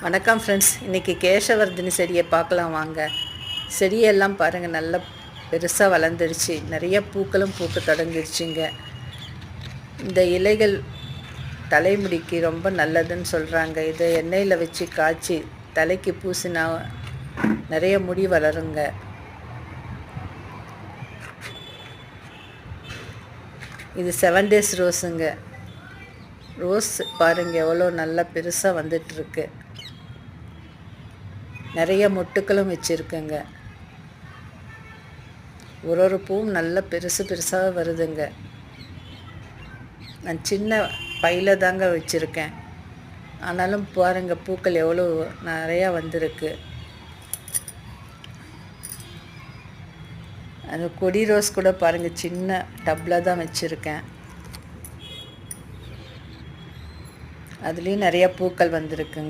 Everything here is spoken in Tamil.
வணக்கம் ஃப்ரெண்ட்ஸ். இன்றைக்கி கேசவர்தினி செடியை பார்க்கலாம் வாங்க. செடியெல்லாம் பாருங்கள், நல்லா பெருசாக வளர்ந்துருச்சு. நிறைய பூக்களும் பூக்க தொடங்கிருச்சுங்க. இந்த இலைகள் தலைமுடிக்கு ரொம்ப நல்லதுன்னு சொல்கிறாங்க. இதை எண்ணெயில் வச்சு காய்ச்சி தலைக்கு பூசினா நிறைய முடி வளருங்க. இது 7 days ரோஸுங்க. ரோஸ் பாருங்கள் எவ்வளோ நல்லா பெருசாக வந்துட்டுருக்கு. நிறைய மொட்டுக்களும் வச்சுருக்குங்க. ஒரு பூவும் நல்லா பெருசாக வருதுங்க. நான் சின்ன பையில் தாங்க வச்சுருக்கேன். ஆனாலும் பாருங்கள் பூக்கள் எவ்வளோ நிறையா வந்திருக்கு. அந்த கொடி ரோஸ் கூட பாருங்கள், சின்ன டப்பில் தான் வச்சுருக்கேன். அதுலேயும் நிறையா பூக்கள் வந்திருக்குங்க.